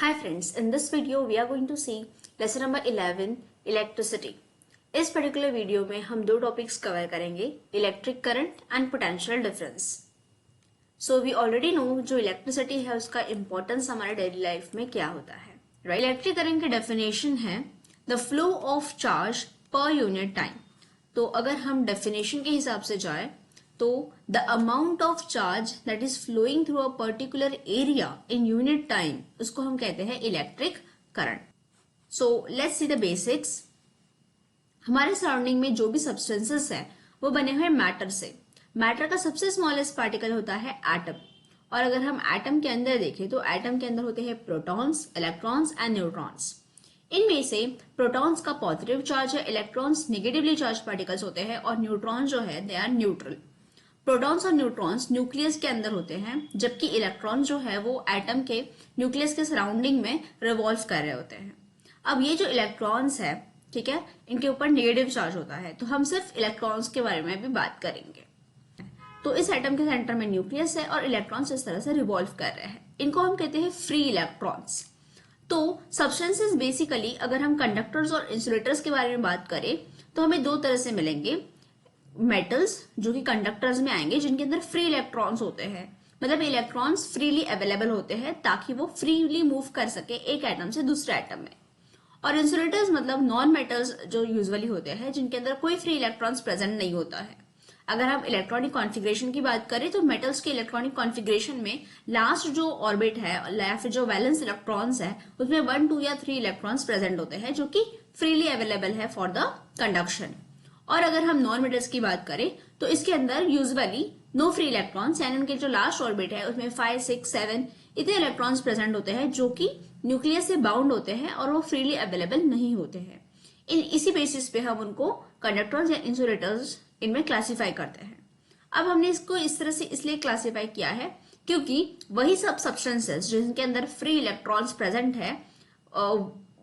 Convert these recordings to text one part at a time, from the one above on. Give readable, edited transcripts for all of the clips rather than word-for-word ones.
Hi friends, in this video we are going to see lesson number 11 electricity. इस particular video में हम दो topics cover करेंगे, electric current and potential difference. So we already know जो electricity है उसका importance हमारे daily life में क्या होता है, राइट? इलेक्ट्रिक करंट की डेफिनेशन है the flow of charge per unit time. तो अगर हम डेफिनेशन के हिसाब से जाए तो the amount of charge that is flowing through a particular area in unit time, उसको हम कहते हैं electric current. So let's see the basics. हमारे सराउंडिंग में जो भी सब्सटेंसेस है वो बने हुए मैटर से. मैटर का सबसे स्मॉलेस्ट पार्टिकल होता है एटम. और अगर हम एटम के अंदर देखें तो एटम के अंदर होते हैं प्रोटॉन्स, इलेक्ट्रॉन्स एंड न्यूट्रॉन्स. इनमें से प्रोटॉन्स का पॉजिटिव चार्ज है, इलेक्ट्रॉन्स नेगेटिवली चार्ज पार्टिकल्स होते हैं और न्यूट्रॉन जो है दे आर न्यूट्रल. प्रोटॉन्स और न्यूट्रॉन्स न्यूक्लियस के अंदर होते हैं, जबकि इलेक्ट्रॉन जो है वो एटम के न्यूक्लियस के सराउंडिंग में रिवॉल्व कर रहे होते हैं. अब ये जो इलेक्ट्रॉन्स है, ठीक है, इनके ऊपर नेगेटिव चार्ज होता है, तो हम सिर्फ इलेक्ट्रॉन्स के बारे में भी बात करेंगे. तो इस एटम के सेंटर में न्यूक्लियस है और इलेक्ट्रॉन्स इस तरह से रिवॉल्व कर रहे हैं. इनको हम कहते हैं फ्री इलेक्ट्रॉन्स. तो सब्सटेंसेस बेसिकली अगर हम कंडक्टर्स और इंसुलेटर्स के बारे में बात करें तो हमें दो तरह से मिलेंगे. मेटल्स जो कि कंडक्टर्स में आएंगे जिनके अंदर फ्री इलेक्ट्रॉन्स होते हैं, मतलब इलेक्ट्रॉन्स फ्रीली अवेलेबल होते हैं ताकि वो फ्रीली मूव कर सके एक एटम से दूसरे एटम में. और इंसुलेटर्स मतलब नॉन मेटल्स जो यूजुअली होते हैं जिनके अंदर कोई फ्री इलेक्ट्रॉन्स प्रेजेंट नहीं होता है. अगर हम इलेक्ट्रॉनिक कॉन्फ़िगरेशन की बात करें तो मेटल्स के इलेक्ट्रॉनिक कॉन्फ़िगरेशन में लास्ट जो ऑर्बिट है या फिर जो वैलेंस इलेक्ट्रॉन्स है उसमें 1, 2 या 3 इलेक्ट्रॉन्स प्रेजेंट होते हैं जो कि फ्रीली अवेलेबल है फॉर द कंडक्शन. और अगर हम नॉन मेटल्स की बात करें तो इसके अंदर यूजुअली नो फ्री इलेक्ट्रॉन्स यानी उनके जो लास्ट ऑर्बिट है उसमें 5, 6, 7 इतने इलेक्ट्रॉन्स प्रेजेंट होते हैं जो कि न्यूक्लियस से बाउंड होते हैं और वो फ्रीली अवेलेबल नहीं होते हैं. इसी बेसिस पे हम उनको कंडक्टर्स या इंसुलेटर्स इनमें क्लासिफाई करते हैं. अब हमने इसको इस तरह से इसलिए क्लासिफाई किया है क्योंकि वही सब सब्सटेंसेस जिनके अंदर फ्री इलेक्ट्रॉन्स प्रेजेंट है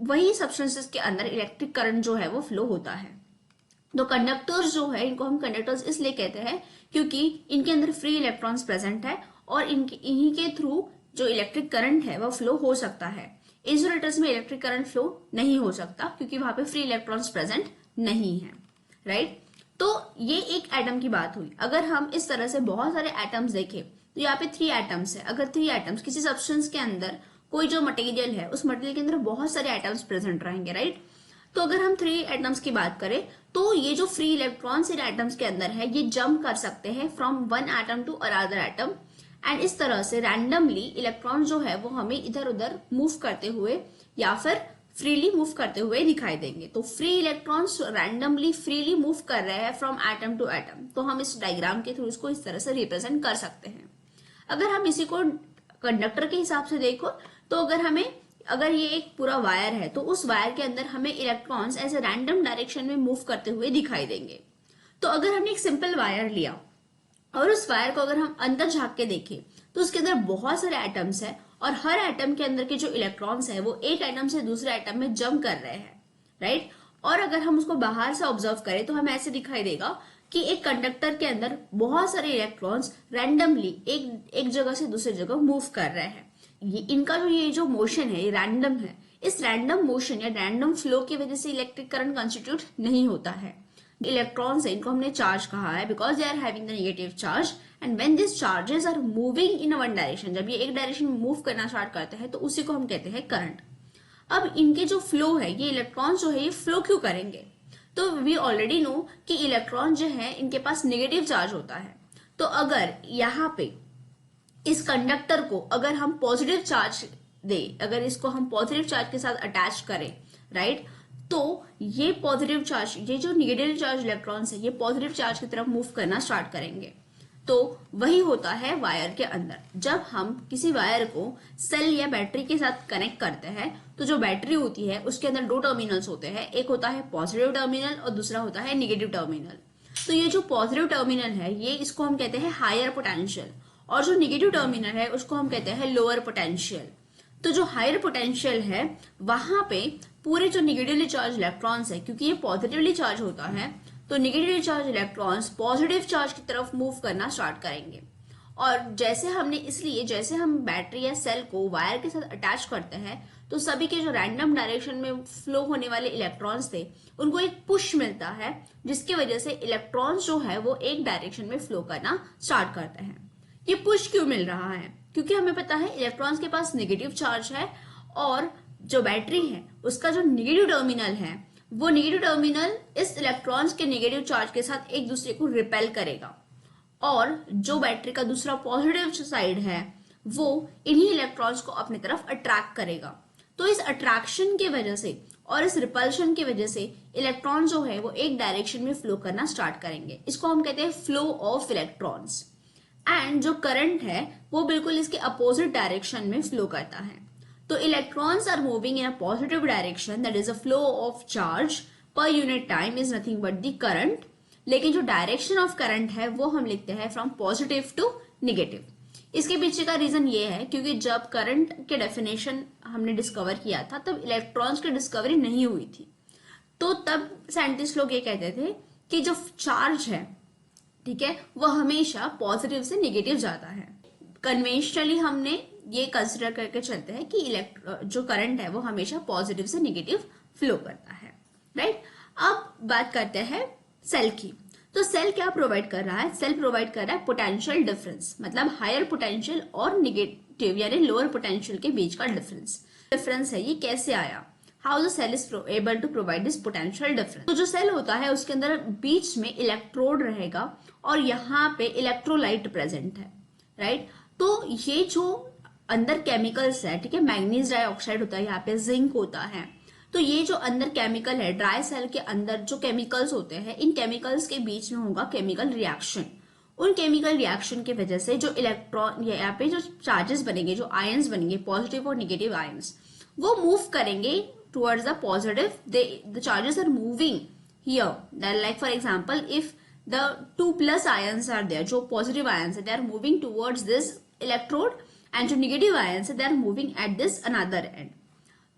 वही सब्सटेंसेस के अंदर इलेक्ट्रिक करंट जो है वो फ्लो होता है. तो कंडक्टर्स जो है इनको हम कंडक्टर्स इसलिए कहते हैं क्योंकि इनके अंदर फ्री इलेक्ट्रॉन्स प्रेजेंट है और इन्हीं के थ्रू जो इलेक्ट्रिक करंट है वो फ्लो हो सकता है. इंसुलेटर्स में इलेक्ट्रिक करंट फ्लो नहीं हो सकता क्योंकि वहां पे फ्री इलेक्ट्रॉन्स प्रेजेंट नहीं है, राइट? तो ये एक एटम की बात हुई. अगर हम इस तरह से बहुत सारे एटम्स देखें तो यहाँ पे 3 एटम्स है. अगर 3 एटम्स किसी सब्सटेंस के अंदर कोई जो मटेरियल है उस मटेरियल के अंदर बहुत सारे एटम्स प्रेजेंट रहेंगे, राइट? तो अगर हम 3 एटम्स की बात करें तो ये जो फ्री इलेक्ट्रॉन्स इन एटम्स के अंदर है ये जंप कर सकते हैं from one atom to another atom and इस तरह से रैंडमली इलेक्ट्रॉन जो है वो हमें इधर उधर मूव करते हुए या फिर फ्रीली मूव करते हुए दिखाई देंगे. तो free electrons randomly freely move कर रहे हैं फ्रॉम एटम टू एटम. तो हम इस डायग्राम के थ्रू इसको इस तरह से रिप्रेजेंट कर सकते हैं. अगर हम इसी को कंडक्टर के हिसाब से देखो तो अगर ये एक पूरा वायर है तो उस वायर के अंदर हमें इलेक्ट्रॉन्स ऐसे रैंडम डायरेक्शन में मूव करते हुए दिखाई देंगे. तो अगर हमने एक सिंपल वायर लिया और उस वायर को अगर हम अंदर झांक के देखें तो उसके अंदर बहुत सारे एटम्स है और हर एटम के अंदर के जो इलेक्ट्रॉन्स है वो एक एटम से दूसरे एटम में जंप कर रहे हैं, राइट? और अगर हम उसको बाहर से ऑब्जर्व करें तो हमें ऐसे दिखाई देगा कि एक कंडक्टर के अंदर बहुत सारे इलेक्ट्रॉन्स रैंडमली एक जगह से दूसरी जगह मूव कर रहे हैं. इनका ये जो मोशन है ये रैंडम है. इस रैंडम मोशन या रैंडम फ्लो की वजह से इलेक्ट्रिक करंट कंस्टिट्यूट नहीं होता है. इलेक्ट्रॉन्स है इनको हमने चार्ज कहा है because they are having the negative charge and when this charges are moving in one direction, जब ये एक डायरेक्शन में मूव करना स्टार्ट करते हैं तो उसी को हम कहते हैं करंट. अब इनके जो फ्लो है ये इलेक्ट्रॉन्स जो है ये फ्लो क्यों करेंगे? तो वी ऑलरेडी नो कि इलेक्ट्रॉन जो है इनके पास नेगेटिव चार्ज होता है. तो अगर यहाँ पे इस कंडक्टर को अगर हम पॉजिटिव चार्ज दे, अगर इसको हम पॉजिटिव चार्ज के साथ अटैच करें, राइट, तो ये पॉजिटिव चार्ज, ये जो नेगेटिव चार्ज इलेक्ट्रॉन्स है ये पॉजिटिव चार्ज की तरफ मूव करना स्टार्ट करेंगे. तो वही होता है वायर के अंदर. जब हम किसी वायर को सेल या बैटरी के साथ कनेक्ट करते हैं तो जो बैटरी होती है उसके अंदर 2 टर्मिनल्स होते हैं. एक होता है पॉजिटिव टर्मिनल और दूसरा होता है नेगेटिव टर्मिनल. तो ये जो पॉजिटिव टर्मिनल है ये इसको हम कहते हैं हायर पोटेंशियल और जो नेगेटिव टर्मिनल है उसको हम कहते हैं लोअर पोटेंशियल. तो जो हायर पोटेंशियल है वहां पे पूरे जो नेगेटिवली चार्ज इलेक्ट्रॉन्स है, क्योंकि ये पॉजिटिवली चार्ज होता है तो negatively charge electrons positive charge की तरफ मूव करना स्टार्ट करेंगे और जैसे हम बैटरी या सेल को वायर के साथ अटैच करते हैं तो सभी के जो रैंडम डायरेक्शन में फ्लो होने वाले इलेक्ट्रॉन्स थे उनको एक पुश मिलता है, जिसकी वजह से इलेक्ट्रॉन्स जो है वो एक डायरेक्शन में फ्लो करना स्टार्ट करते हैं। ये पुश क्यों मिल रहा है? क्योंकि हमें पता है इलेक्ट्रॉन्स के पास नेगेटिव चार्ज है और जो बैटरी है उसका जो नेगेटिव टर्मिनल है वो नेगेटिव टर्मिनल इस इलेक्ट्रॉन्स के नेगेटिव चार्ज के साथ एक दूसरे को रिपेल करेगा और जो बैटरी का दूसरा पॉजिटिव साइड है वो इन्हीं इलेक्ट्रॉन्स को अपनी तरफ अट्रैक्ट करेगा। तो इस अट्रैक्शन की वजह से और इस रिपल्शन की वजह से इलेक्ट्रॉन जो है वो एक डायरेक्शन में फ्लो करना स्टार्ट करेंगे। इसको हम कहते हैं फ्लो ऑफ इलेक्ट्रॉन्स। एंड जो करंट है वो बिल्कुल इसके अपोजिट डायरेक्शन में फ्लो करता है। तो electrons are moving in a positive direction, that is a flow of charge per unit time is nothing but the current. लेकिन जो डायरेक्शन ऑफ करंट है वो हम लिखते हैं फ्रॉम पॉजिटिव टू नेगेटिव। इसके पीछे का रीजन ये है क्योंकि जब करंट के डेफिनेशन हमने डिस्कवर किया था तब इलेक्ट्रॉन्स की डिस्कवरी नहीं हुई थी। तो तब साइंटिस्ट लोग ये कहते थे कि जो चार्ज है, ठीक है, वह हमेशा पॉजिटिव से नेगेटिव जाता है। कन्वेंशनली हमने ये कंसिडर करके चलते हैं कि जो करंट है वो हमेशा पॉजिटिव से नेगेटिव फ्लो करता है, राइट। अब बात करते हैं सेल की। तो सेल क्या प्रोवाइड कर रहा है? सेल प्रोवाइड कर रहा है पोटेंशियल डिफरेंस, मतलब हायर पोटेंशियल और नेगेटिव यानी लोअर पोटेंशियल के बीच का डिफरेंस है। ये कैसे आया? How the cell is able to provide this potential difference. तो जो सेल होता है उसके अंदर बीच में इलेक्ट्रोड रहेगा और यहाँ पे इलेक्ट्रोलाइट प्रेजेंट है, राइट। तो ये जो अंदर केमिकल्स है, ठीक है, मैग्नीज डाइऑक्साइड होता है, यहाँ पे जिंक होता है। तो ये जो अंदर केमिकल है, ड्राई सेल के अंदर जो केमिकल्स होते हैं, इन केमिकल्स के बीच में होगा केमिकल रिएक्शन। उन केमिकल रिएक्शन की वजह से जो इलेक्ट्रॉन यहाँ पे जो चार्जेस बनेंगे, जो आयंस बनेंगे, पॉजिटिव और नेगेटिव आयंस, वो मूव करेंगे towards the positive. The charges are moving here, like for example if the 2+ ions are there, जो positive ions है, they are moving towards this electrode, and जो negative ions है, they are moving at this another end.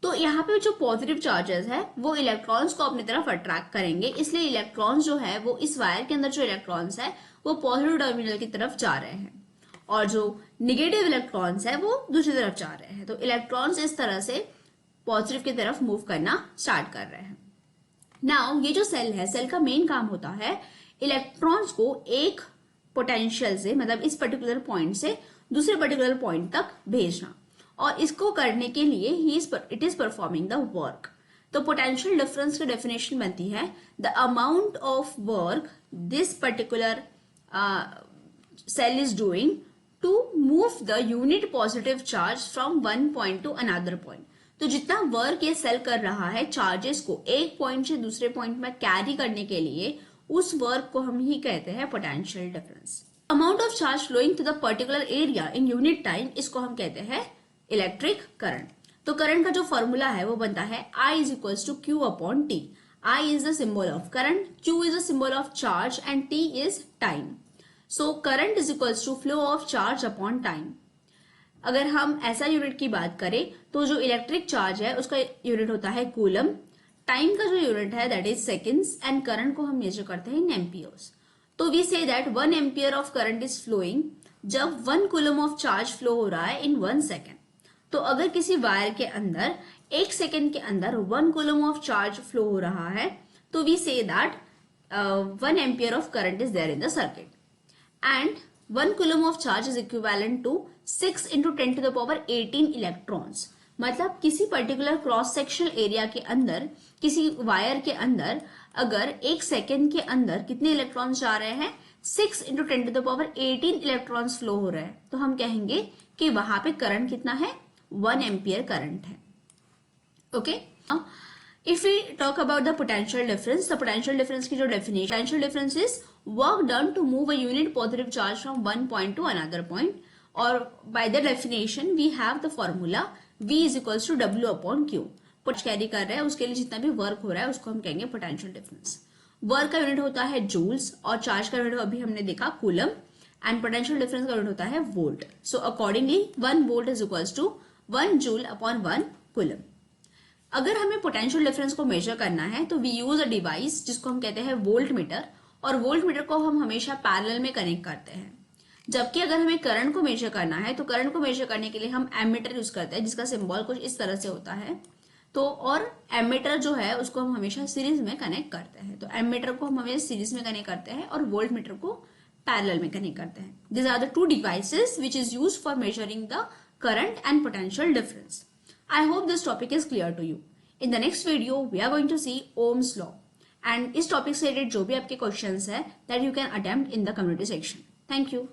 तो यहाँ पे जो positive charges है वो इलेक्ट्रॉन्स को अपनी तरफ अट्रैक्ट करेंगे, इसलिए इलेक्ट्रॉन्स जो है वो इस वायर के अंदर जो इलेक्ट्रॉन्स है वो पॉजिटिव टर्मिनल की तरफ जा रहे हैं और जो निगेटिव इलेक्ट्रॉन्स है वो दूसरी तरफ जा रहे हैं। तो इलेक्ट्रॉन्स इस तरह से पॉजिटिव की तरफ मूव करना स्टार्ट कर रहे हैं। नाउ ये जो सेल है, सेल का मेन काम होता है इलेक्ट्रॉन्स को एक पोटेंशियल से, मतलब इस पर्टिकुलर पॉइंट से दूसरे पर्टिकुलर पॉइंट तक भेजना, और इसको करने के लिए it is performing the work. तो पोटेंशियल डिफरेंस की डेफिनेशन बनती है the amount of work this particular cell is doing to move the unit positive charge from one point to another point. तो जितना वर्क ये सेल कर रहा है चार्जेस को एक पॉइंट से दूसरे पॉइंट में कैरी करने के लिए, उस वर्क को हम ही कहते हैं potential difference. Amount of charge flowing to the particular area in unit time, इसको हम कहते हैं इलेक्ट्रिक करंट। तो करंट का जो फॉर्मूला है वो बनता है I is equal to Q upon T. I is the symbol of current, Q is the symbol of charge and T is time. So current is equal to flow of charge upon time. अगर हम ऐसा unit की बात करें तो जो electric charge है उसका यूनिट होता है कूलम, टाइम का जो यूनिट है that is seconds, and current को हम मेजर करते हैं इन एम्पियर्स। तो we say that 1 ampere of current is flowing जब 1 कूलम ऑफ चार्ज फ्लो हो रहा है इन 1 सेकेंड। तो अगर किसी वायर के अंदर 1 सेकेंड के अंदर 1 कूलम ऑफ चार्ज फ्लो हो रहा है तो we say that 1 ampere of current is there in the circuit, and 1 coulomb of charge is equivalent to 6 × 10⁻18 electrons. मतलब किसी पर्टिकुलर क्रॉस सेक्शनल एरिया के अंदर, किसी वायर के अंदर अगर 1 सेकेंड के अंदर कितने इलेक्ट्रॉन्स जा रहे हैं, 6 × 10⁻18 इलेक्ट्रॉन्स फ्लो हो रहे हैं, तो हम कहेंगे कि वहां पे करंट कितना है, 1 एम्पियर करंट है। Okay, if we talk about the potential difference, the potential difference की जो definition, potential difference is work done to move a unit positive charge from one point to another point, और by the definition we have the formula V is equals to W upon Q। Potential carry कर रहा है उसके लिए जितना भी work हो रहा है उसको हम कहेंगे पोटेंशियल डिफरेंस। वर्क का यूनिट होता है जूल्स और चार्ज का यूनिट अभी हमने देखा कूलम, एंड पोटेंशियल डिफरेंस का यूनिट होता है volt. So accordingly 1 volt is equals to 1 joule upon 1 coulomb. अगर हमें पोटेंशियल डिफरेंस को मेजर करना है तो वी यूज अ डिवाइस जिसको हम कहते हैं वोल्ट मीटर, और वोल्ट मीटर को हम हमेशा पैरेलल में कनेक्ट करते हैं। जबकि अगर हमें करंट को मेजर करना है तो करंट को मेजर करने के लिए हम एमीटर यूज करते हैं, जिसका सिंबल कुछ इस तरह से होता है। तो और एमीटर जो है उसको हम हमेशा सीरीज में कनेक्ट करते हैं। तो एमीटर को हम हमेशा सीरीज में कनेक्ट करते हैं और वोल्ट मीटर को पैरेलल में कनेक्ट करते हैं। These are the two devices which is used for measuring the current and potential difference. I hope this topic is clear to you. In the next video, we are going to see Ohm's law. And इस topic से related जो भी आपके questions है that you can attempt in the community section. Thank you.